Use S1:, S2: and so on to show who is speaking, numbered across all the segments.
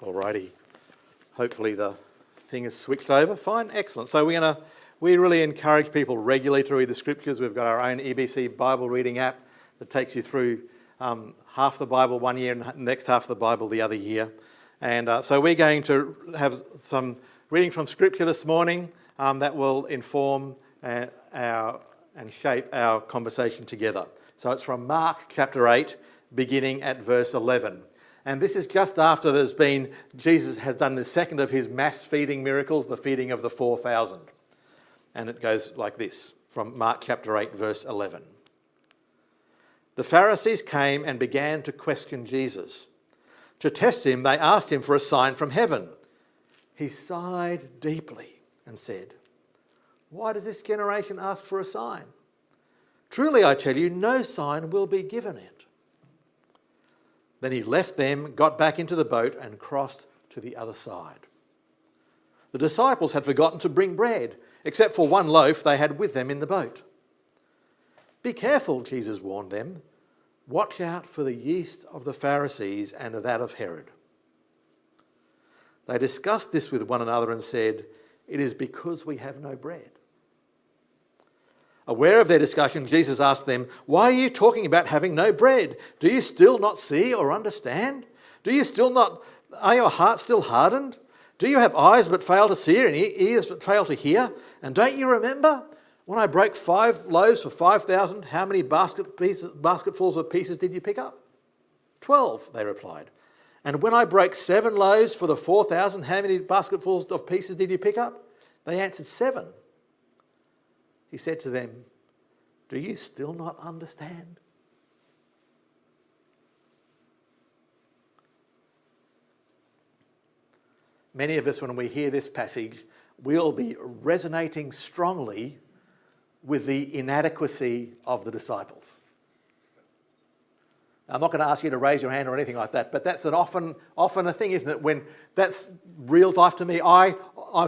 S1: Alrighty. Hopefully the thing is switched over. Fine, excellent. So we really encourage people regularly to read the scriptures. We've got our own EBC Bible reading app that takes you through half the Bible one year and the next half of the Bible the other year. And so we're going to have some reading from scripture this morning that will inform and shape our conversation together. So it's from Mark chapter 8, beginning at verse 11. And this is just after Jesus has done the second of his mass feeding miracles, the feeding of the 4,000. And it goes like this, from Mark chapter 8, verse 11. The Pharisees came and began to question Jesus. To test him, they asked him for a sign from heaven. He sighed deeply and said, "Why does this generation ask for a sign? Truly, I tell you, no sign will be given it." Then he left them, got back into the boat and crossed to the other side. The disciples had forgotten to bring bread, except for one loaf they had with them in the boat. "Be careful," Jesus warned them. "Watch out for the yeast of the Pharisees and that of Herod." They discussed this with one another and said, "It is because we have no bread." Aware of their discussion, Jesus asked them, "Why are you talking about having no bread? Do you still not see or understand? Are your hearts still hardened? Do you have eyes but fail to see and ears but fail to hear? And don't you remember when I broke 5 loaves for 5,000, how many basketfuls of pieces did you pick up?" 12, they replied. "And when I broke 7 loaves for the 4,000, how many basketfuls of pieces did you pick up?" They answered, 7. He said to them, "Do you still not understand?" Many of us, when we hear this passage, we'll be resonating strongly with the inadequacy of the disciples. I'm not going to ask you to raise your hand or anything like that, but that's often a thing, isn't it? When that's real life to me, I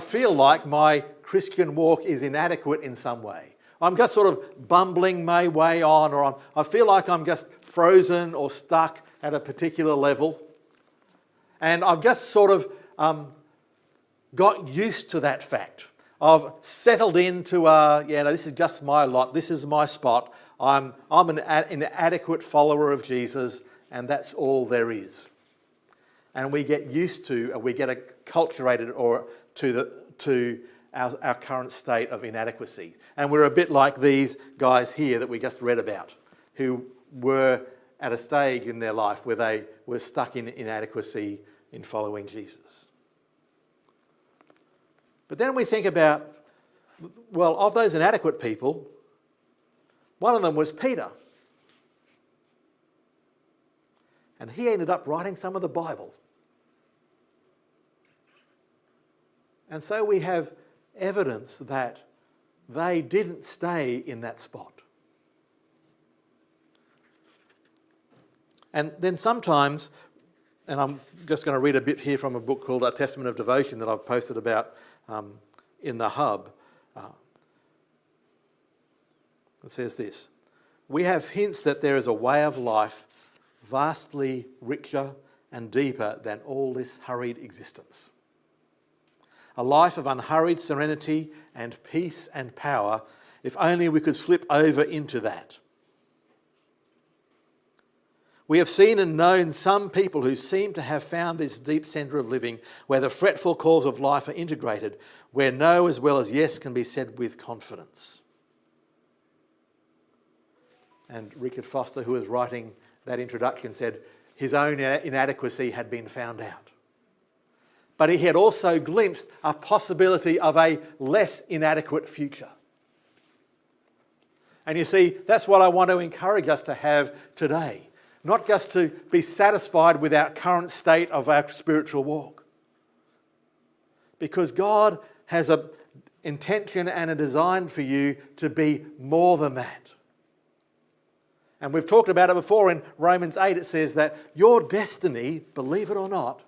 S1: feel like my Christian walk is inadequate in some way. I'm just sort of bumbling my way on, or I feel like I'm just frozen or stuck at a particular level. And I've just sort of got used to that fact. I've settled into, this is just my lot, this is my spot. I'm an inadequate follower of Jesus, and that's all there is. And we get used to, we get acculturated to our current state of inadequacy. And we're a bit like these guys here that we just read about, who were at a stage in their life where they were stuck in inadequacy in following Jesus. But then we think about, well, of those inadequate people, one of them was Peter. And he ended up writing some of the Bible. And so we have evidence that they didn't stay in that spot. And then sometimes, and I'm just going to read a bit here from a book called A Testament of Devotion that I've posted about in the hub. It says this: "We have hints that there is a way of life vastly richer and deeper than all this hurried existence. A life of unhurried serenity and peace and power, if only we could slip over into that. We have seen and known some people who seem to have found this deep centre of living where the fretful calls of life are integrated, where no as well as yes can be said with confidence." And Richard Foster, who was writing that introduction, said his own inadequacy had been found out. But he had also glimpsed a possibility of a less inadequate future. And you see, that's what I want to encourage us to have today. Not just to be satisfied with our current state of our spiritual walk. Because God has an intention and a design for you to be more than that. And we've talked about it before in Romans 8. It says that your destiny, believe it or not,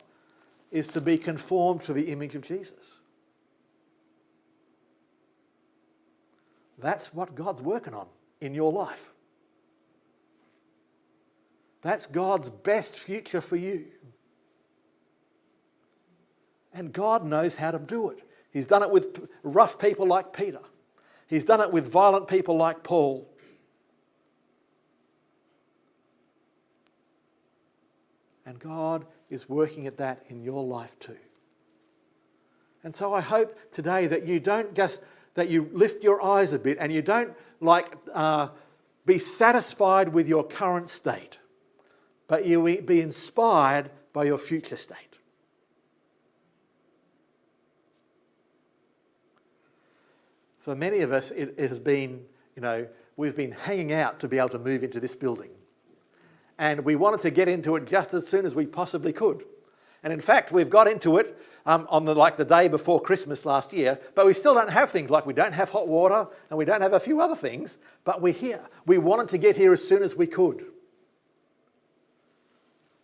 S1: is to be conformed to the image of Jesus. That's what God's working on in your life. That's God's best future for you. And God knows how to do it. He's done it with rough people like Peter. He's done it with violent people like Paul. And God is working at that in your life too. And so I hope today that you don't just, that you lift your eyes a bit and you don't be satisfied with your current state, but you be inspired by your future state. For many of us, it has been, we've been hanging out to be able to move into this building. And we wanted to get into it just as soon as we possibly could. And in fact, we've got into it on the day before Christmas last year, but we still don't have things like we don't have hot water and we don't have a few other things, but we're here. We wanted to get here as soon as we could.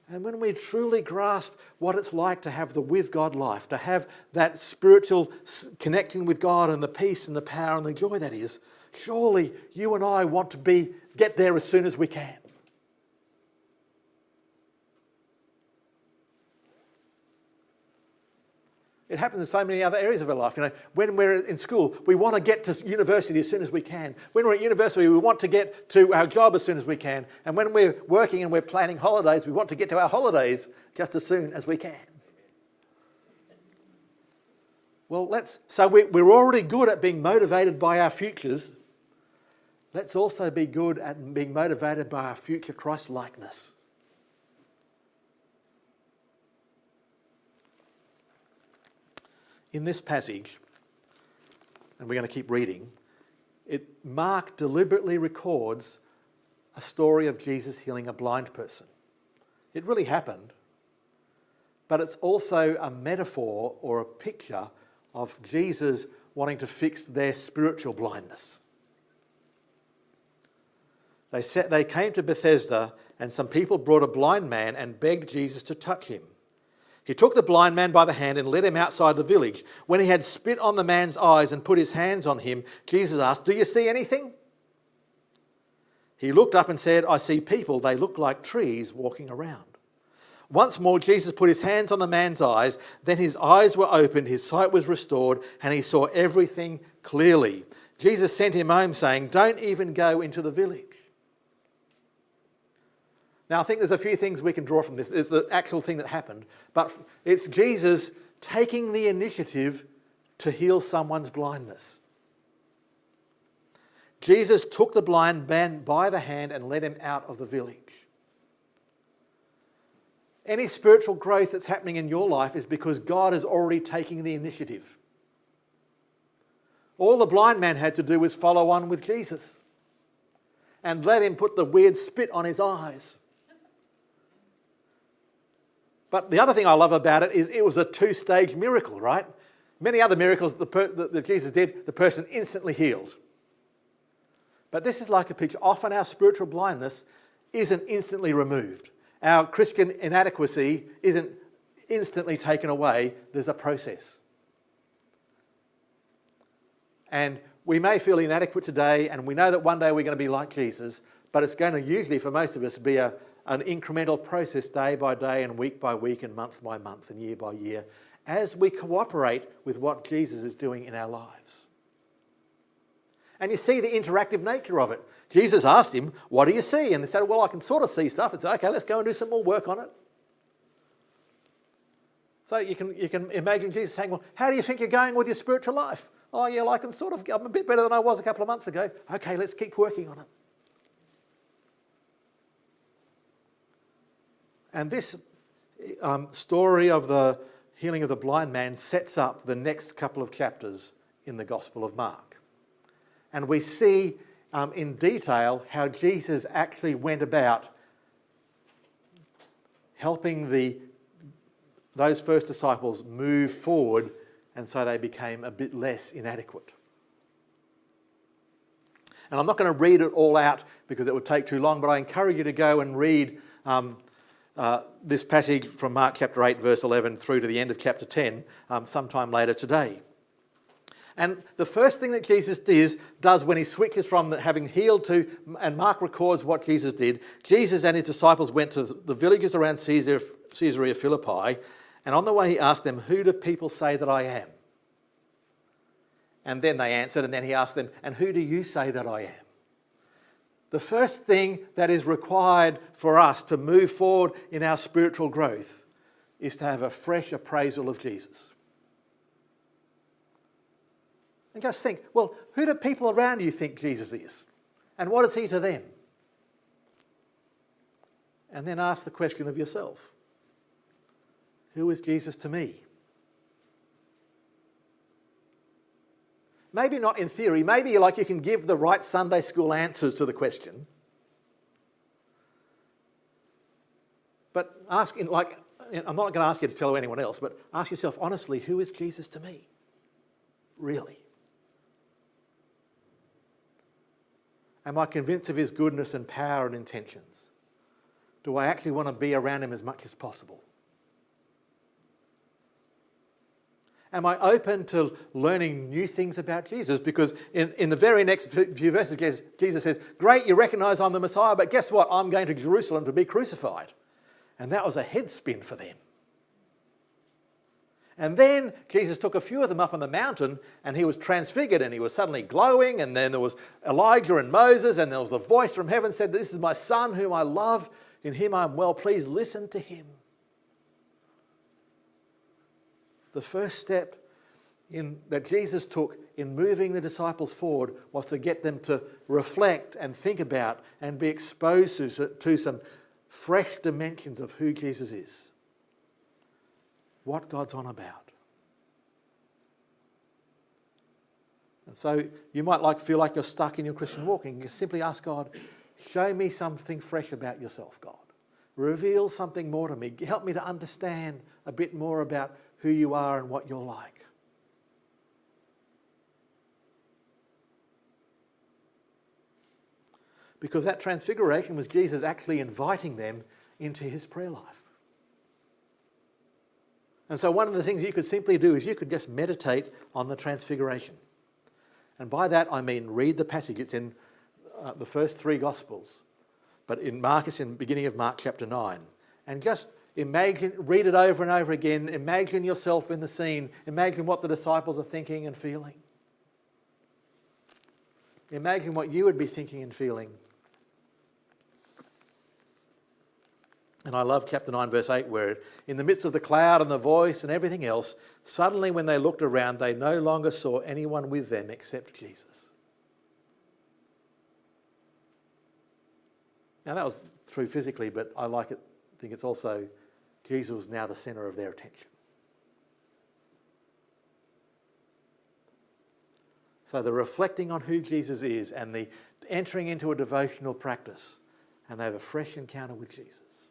S1: And when we truly grasp what it's like to have the with God life, to have that spiritual connection with God and the peace and the power and the joy that is, surely you and I want to get there as soon as we can. It happens in so many other areas of our life. When we're in school, we want to get to university as soon as we can. When we're at university, we want to get to our job as soon as we can. And when we're working and we're planning holidays, we want to get to our holidays just as soon as we can. Well, we're already good at being motivated by our futures. Let's also be good at being motivated by our future Christ-likeness. In this passage, and we're going to keep reading, Mark deliberately records a story of Jesus healing a blind person. It really happened, but it's also a metaphor or a picture of Jesus wanting to fix their spiritual blindness. They came to Bethesda, and some people brought a blind man and begged Jesus to touch him. He took the blind man by the hand and led him outside the village. When he had spit on the man's eyes and put his hands on him, Jesus asked, "Do you see anything?" He looked up and said, "I see people. They look like trees walking around." Once more, Jesus put his hands on the man's eyes. Then his eyes were opened, his sight was restored, and he saw everything clearly. Jesus sent him home saying, "Don't even go into the village." Now, I think there's a few things we can draw from this. It's the actual thing that happened. But it's Jesus taking the initiative to heal someone's blindness. Jesus took the blind man by the hand and led him out of the village. Any spiritual growth that's happening in your life is because God is already taking the initiative. All the blind man had to do was follow on with Jesus and let him put the weird spit on his eyes. But the other thing I love about it is it was a two-stage miracle, right? Many other miracles that Jesus did, the person instantly healed. But this is like a picture. Often our spiritual blindness isn't instantly removed. Our Christian inadequacy isn't instantly taken away. There's a process. And we may feel inadequate today, and we know that one day we're going to be like Jesus, but it's going to usually, for most of us, be an incremental process day by day and week by week and month by month and year by year as we cooperate with what Jesus is doing in our lives. And you see the interactive nature of it. Jesus asked him, "What do you see?" And they said, "Well, I can sort of see stuff." It's okay, let's go and do some more work on it. So you can imagine Jesus saying, "Well, how do you think you're going with your spiritual life?" "Oh, yeah, I'm a bit better than I was a couple of months ago." "Okay, let's keep working on it." And this story of the healing of the blind man sets up the next couple of chapters in the Gospel of Mark. And we see in detail how Jesus actually went about helping those first disciples move forward, and so they became a bit less inadequate. And I'm not going to read it all out because it would take too long, but I encourage you to go and read this passage from Mark chapter 8, verse 11 through to the end of chapter 10 sometime later today. And the first thing that Jesus does when he switches from having healed to, and Mark records what Jesus did, Jesus and his disciples went to the villages around Caesarea Philippi, And on the way he asked them, "Who do people say that I am?" And then they answered, and then he asked them, "And who do you say that I am?" The first thing that is required for us to move forward in our spiritual growth is to have a fresh appraisal of Jesus. And just think, well, who do people around you think Jesus is? And what is he to them? And then ask the question of yourself, who is Jesus to me? Maybe not in theory, maybe you can give the right Sunday school answers to the question. But I'm not going to ask you to tell anyone else, but ask yourself honestly, who is Jesus to me? Really? Am I convinced of his goodness and power and intentions? Do I actually want to be around him as much as possible? Am I open to learning new things about Jesus? Because in the very next few verses, Jesus says, "Great, you recognise I'm the Messiah, but guess what? I'm going to Jerusalem to be crucified." And that was a head spin for them. And then Jesus took a few of them up on the mountain and he was transfigured and he was suddenly glowing, and then there was Elijah and Moses, and there was the voice from heaven said, "This is my son whom I love, in him I am well pleased, listen to him." The first step that Jesus took in moving the disciples forward was to get them to reflect and think about and be exposed to some fresh dimensions of who Jesus is, what God's on about. And so you might feel like you're stuck in your Christian walk, and you can simply ask God, show me something fresh about yourself, God. Reveal something more to me. Help me to understand a bit more about who you are and what you're like. Because that transfiguration was Jesus actually inviting them into his prayer life. And so one of the things you could simply do is you could just meditate on the transfiguration. And by that I mean read the passage. It's in the first three Gospels. But in Mark, it's in the beginning of Mark chapter 9. And just imagine, read it over and over again. Imagine yourself in the scene. Imagine what the disciples are thinking and feeling. Imagine what you would be thinking and feeling. And I love chapter 9, verse 8, where in the midst of the cloud and the voice and everything else, suddenly when they looked around, they no longer saw anyone with them except Jesus. Now that was true physically, but I think it's also Jesus was now the centre of their attention. So the reflecting on who Jesus is and the entering into a devotional practice, and they have a fresh encounter with Jesus.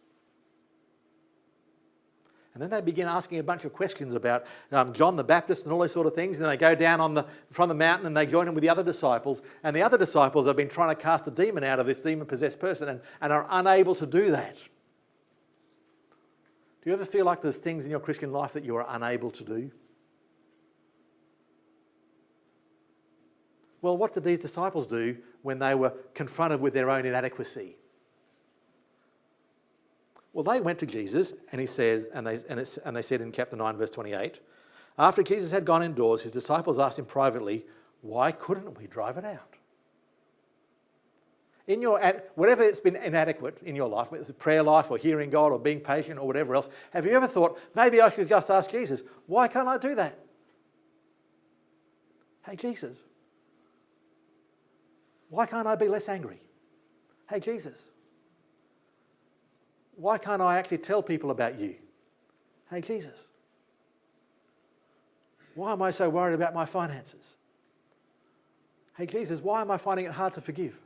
S1: And then they begin asking a bunch of questions about John the Baptist and all those sort of things. And they go down from the mountain and they join in with the other disciples. And the other disciples have been trying to cast a demon out of this demon-possessed person and are unable to do that. Do you ever feel like there's things in your Christian life that you are unable to do? Well, what did these disciples do when they were confronted with their own inadequacy? Well, they went to Jesus, and he says, and they said in chapter 9, verse 28, after Jesus had gone indoors, his disciples asked him privately, "Why couldn't we drive it out?" In whatever it's been inadequate in your life, whether it's prayer life or hearing God or being patient or whatever else, have you ever thought, maybe I should just ask Jesus, why can't I do that? Hey, Jesus, why can't I be less angry? Hey, Jesus, why can't I actually tell people about you? Hey, Jesus, why am I so worried about my finances? Hey, Jesus, why am I finding it hard to forgive?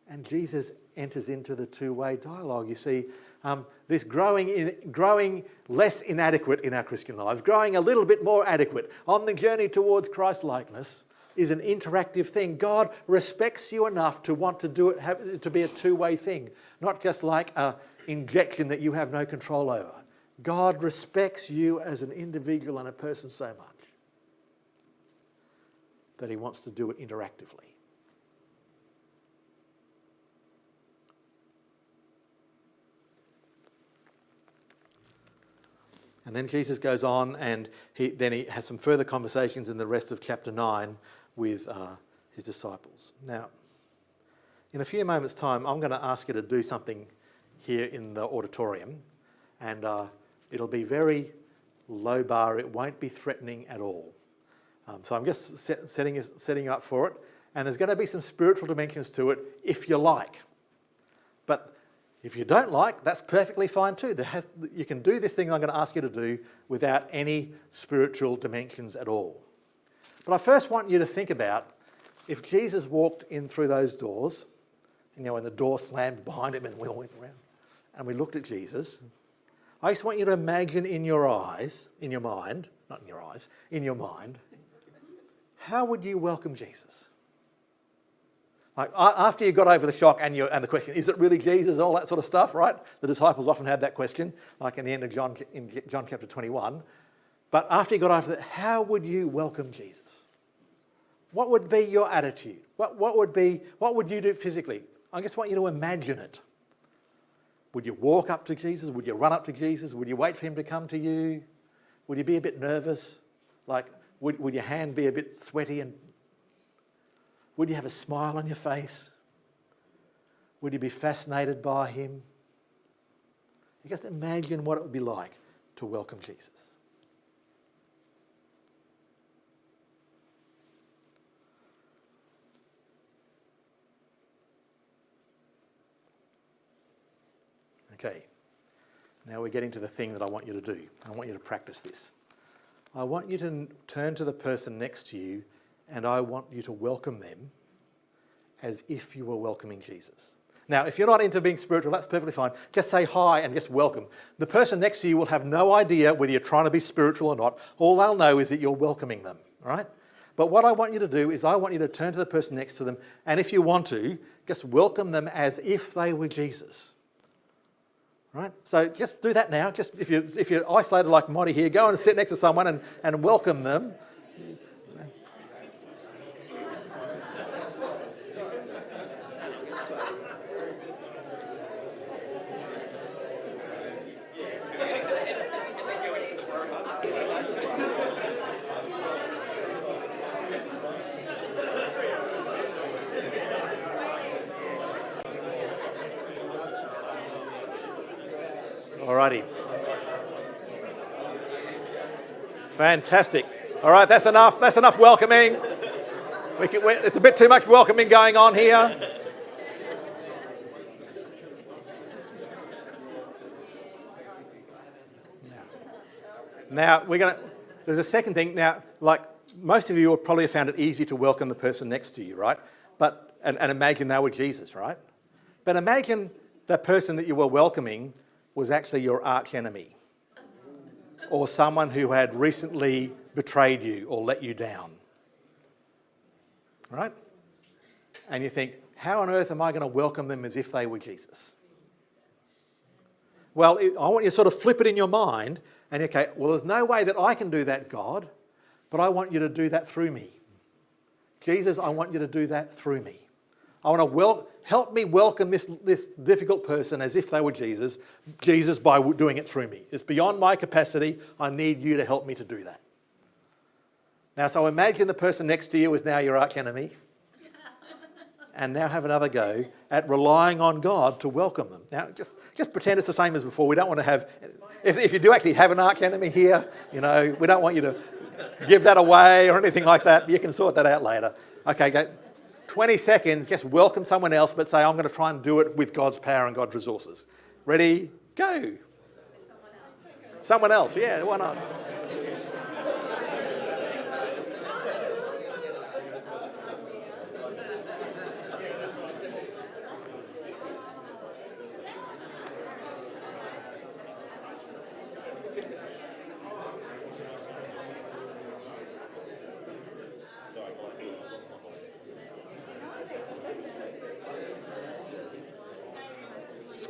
S1: And Jesus enters into the two-way dialogue. You see, this growing less inadequate in our Christian lives, growing a little bit more adequate on the journey towards Christ-likeness is an interactive thing. God respects you enough to want to do it, have it to be a two-way thing, not just like an injection that you have no control over. God respects you as an individual and a person so much that he wants to do it interactively. And then Jesus goes on and he has some further conversations in the rest of chapter 9 with his disciples. Now, in a few moments' time, I'm going to ask you to do something here in the auditorium, and it'll be very low bar. It won't be threatening at all. So I'm just setting you up for it, and there's going to be some spiritual dimensions to it if you like. But if you don't like, that's perfectly fine too. You can do this thing I'm going to ask you to do without any spiritual dimensions at all. But I first want you to think about if Jesus walked in through those doors, and the door slammed behind him and we all went around and we looked at Jesus. I just want you to imagine in your mind, how would you welcome Jesus? Like after you got over the shock and the question, is it really Jesus, all that sort of stuff, right? The disciples often had that question, like in the end of John chapter 21. But after you got over that, how would you welcome Jesus? What would be your attitude? What would you do physically? I just want you to imagine it. Would you walk up to Jesus? Would you run up to Jesus? Would you wait for him to come to you? Would you be a bit nervous? Like, would your hand be a bit sweaty? And would you have a smile on your face? Would you be fascinated by him? You just imagine what it would be like to welcome Jesus. Okay, now we're getting to the thing that I want you to do. I want you to practice this. I want you to turn to the person next to you and I want you to welcome them as if you were welcoming Jesus. Now, if you're not into being spiritual, that's perfectly fine. Just say hi and just welcome. The person next to you will have no idea whether you're trying to be spiritual or not. All they'll know is that you're welcoming them, right? But what I want you to do is I want you to turn to the person next to them and if you want to, just welcome them as if they were Jesus. Right? So just do that now. Just if you're isolated like Monty here, go and sit next to someone and welcome them. Alrighty. Fantastic. All right, that's enough. That's enough welcoming. There's a bit too much welcoming going on here. Now there's a second thing. Now, like most of you will probably have found it easy to welcome the person next to you, right? And imagine they were Jesus, right? But imagine the person that you were welcoming was actually your arch enemy or someone who had recently betrayed you or let you down, right? And you think, how on earth am I going to welcome them as if they were Jesus? Well, I want you to sort of flip it in your mind and, okay, well, there's no way that I can do that, God, but I want you to do that through me. Jesus, I want you to do that through me. I want to help me welcome this difficult person as if they were Jesus by doing it through me. It's beyond my capacity. I need you to help me to do that. Now, so imagine the person next to you is now your arch enemy, and now have another go at relying on God to welcome them. Now, just pretend it's the same as before. We don't want to have, if you do actually have an arch enemy here, we don't want you to give that away or anything like that. You can sort that out later. Okay, go. 20 seconds, just welcome someone else, but say, I'm going to try and do it with God's power and God's resources. Ready? Go. Someone else, yeah, why not?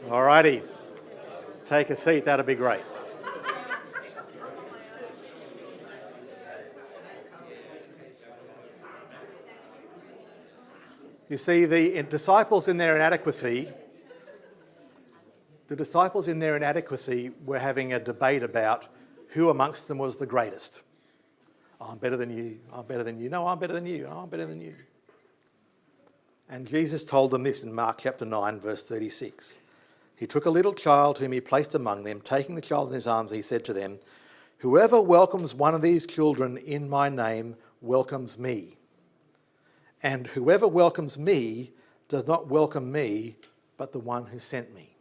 S1: Alrighty, take a seat, that'd be great. You see, the disciples in their inadequacy were having a debate about who amongst them was the greatest. I'm better than you. I'm better than you. No, I'm better than you. I'm better than you. And Jesus told them this in Mark chapter 9, verse 36. He took a little child whom he placed among them. Taking the child in his arms, he said to them, "Whoever welcomes one of these children in my name welcomes me. And whoever welcomes me does not welcome me, but the one who sent me."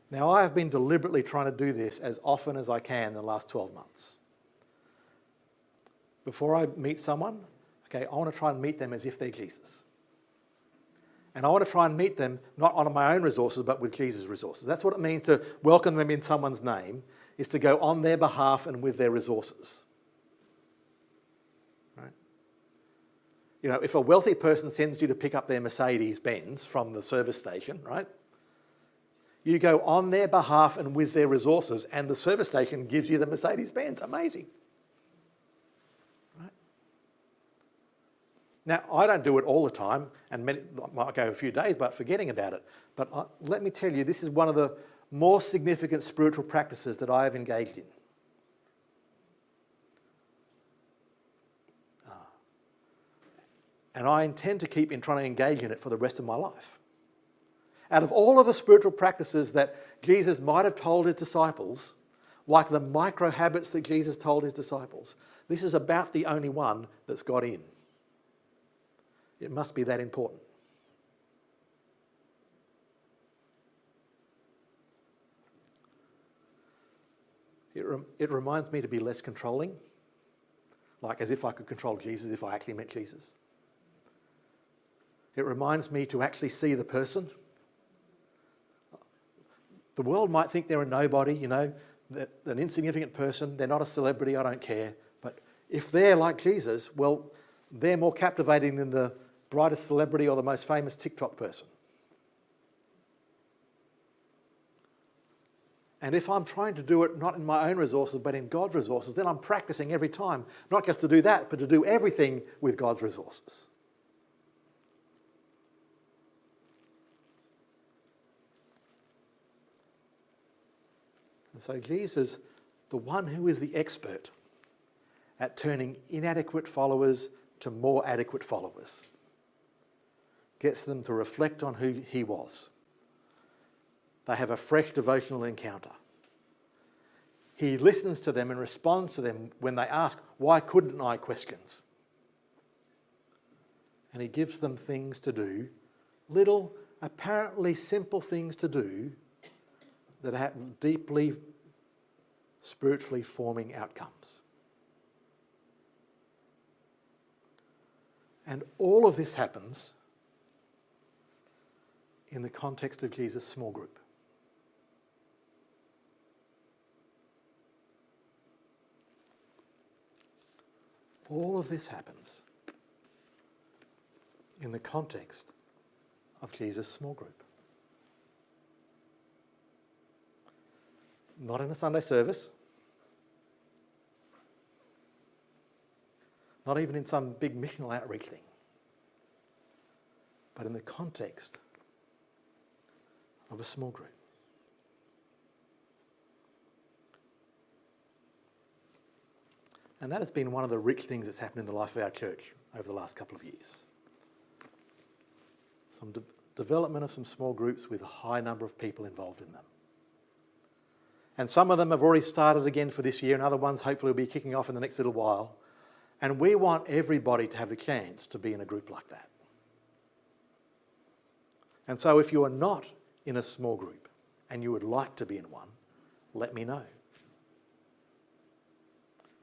S1: Now, I have been deliberately trying to do this as often as I can in the last 12 months. Before I meet someone, I want to try and meet them as if they're Jesus. And I want to try and meet them not on my own resources, but with Jesus' resources. That's what it means to welcome them in someone's name, is to go on their behalf and with their resources. Right? You know, if a wealthy person sends you to pick up their Mercedes-Benz from the service station, right? You go on their behalf and with their resources, and the service station gives you the Mercedes-Benz. Amazing. Now, I don't do it all the time, and might go a few days but forgetting about it. But let me tell you, this is one of the more significant spiritual practices that I have engaged in. And I intend to keep trying to engage in it for the rest of my life. Out of all of the spiritual practices that Jesus might have told his disciples, like the micro habits that Jesus told his disciples, this is about the only one that's got in. It must be that important. It reminds me to be less controlling, like as if I could control Jesus if I actually met Jesus. It reminds me to actually see the person. The world might think they're a nobody, you know, an insignificant person. They're not a celebrity, I don't care. But if they're like Jesus, well, they're more captivating than the brightest celebrity or the most famous TikTok person. And if I'm trying to do it not in my own resources but in God's resources, then I'm practicing every time, not just to do that, but to do everything with God's resources. And so Jesus, the one who is the expert at turning inadequate followers to more adequate followers, gets them to reflect on who he was. They have a fresh devotional encounter. He listens to them and responds to them when they ask, "Why couldn't I?" questions. And he gives them things to do, little, apparently simple things to do that have deeply spiritually forming outcomes. And all of this happens in the context of Jesus' small group. All of this happens in the context of Jesus' small group. Not in a Sunday service, not even in some big missional outreach thing, but in the context of a small group. And that has been one of the rich things that's happened in the life of our church over the last couple of years. Some development of some small groups with a high number of people involved in them. And some of them have already started again for this year, and other ones hopefully will be kicking off in the next little while. And we want everybody to have the chance to be in a group like that. And so if you are not in a small group and you would like to be in one, let me know.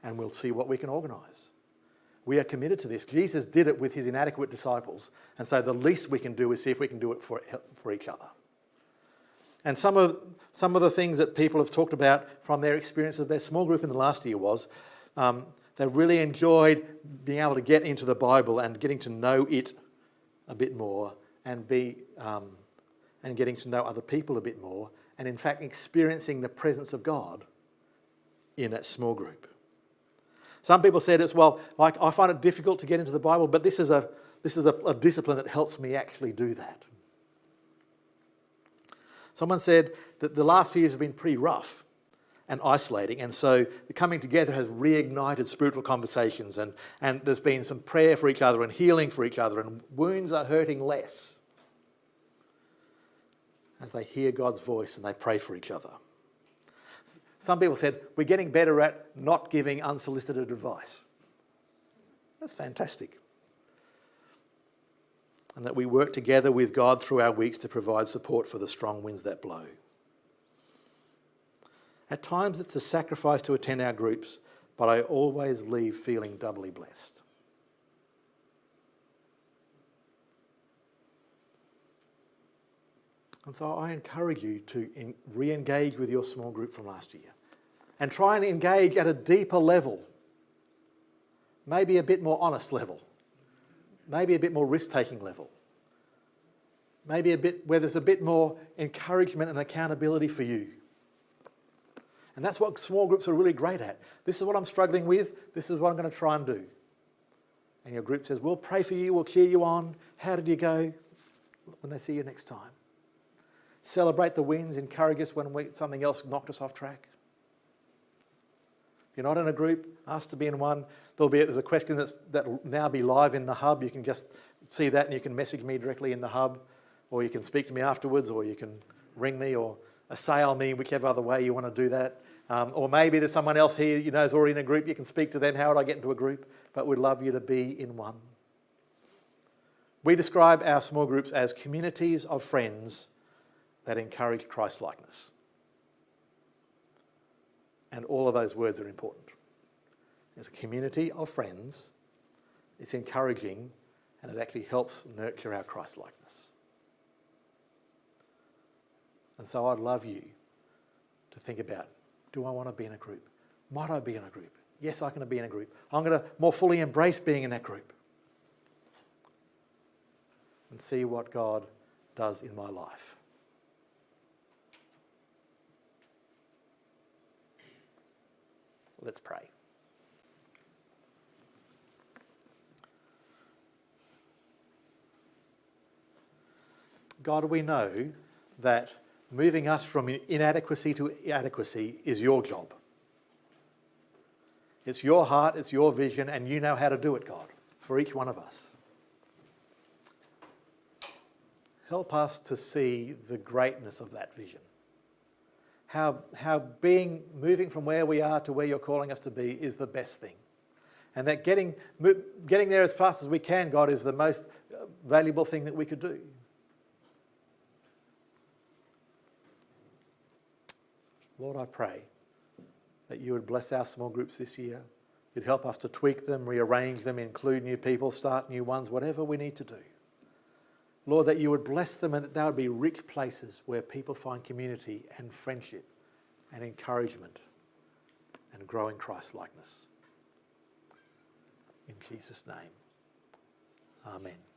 S1: And we'll see what we can organise. We are committed to this. Jesus did it with his inadequate disciples, and so the least we can do is see if we can do it for each other. And some of the things that people have talked about from their experience of their small group in the last year was they really enjoyed being able to get into the Bible and getting to know it a bit more and getting to know other people a bit more, and in fact experiencing the presence of God in that small group. Some people said as well, like, I find it difficult to get into the Bible, but this is a discipline that helps me actually do that. Someone said that the last few years have been pretty rough, and isolating. And so the coming together has reignited spiritual conversations, and there's been some prayer for each other and healing for each other, and wounds are hurting less as they hear God's voice and they pray for each other. Some people said, we're getting better at not giving unsolicited advice. That's fantastic. And that we work together with God through our weeks to provide support for the strong winds that blow. At times it's a sacrifice to attend our groups, but I always leave feeling doubly blessed. And so I encourage you to re-engage with your small group from last year and try and engage at a deeper level, maybe a bit more honest level, maybe a bit more risk-taking level, maybe a bit where there's a bit more encouragement and accountability for you. And that's what small groups are really great at. This is what I'm struggling with. This is what I'm going to try and do. And your group says, we'll pray for you, we'll cheer you on. How did you go? When they see you next time. Celebrate the wins, encourage us when something else knocked us off track. If you're not in a group, ask to be in one. There's a question that'll now be live in the hub. You can just see that and you can message me directly in the hub, or you can speak to me afterwards, or you can ring me or assail me, whichever other way you want to do that. Or maybe there's someone else here you know is already in a group. You can speak to them. How would I get into a group? But we'd love you to be in one. We describe our small groups as communities of friends that encourage Christ-likeness. And all of those words are important. It's a community of friends, it's encouraging, and it actually helps nurture our Christ-likeness. And so I'd love you to think about, do I want to be in a group? Might I be in a group? Yes, I can be in a group. I'm going to more fully embrace being in that group and see what God does in my life. Let's pray. God, we know that moving us from inadequacy to adequacy is your job. It's your heart, it's your vision, and you know how to do it, God, for each one of us. Help us to see the greatness of that vision. How moving from where we are to where you're calling us to be is the best thing. And that getting there as fast as we can, God, is the most valuable thing that we could do. Lord, I pray that you would bless our small groups this year. You'd help us to tweak them, rearrange them, include new people, start new ones, whatever we need to do. Lord, that you would bless them and that they would be rich places where people find community and friendship and encouragement and growing Christ-likeness. In Jesus' name, amen.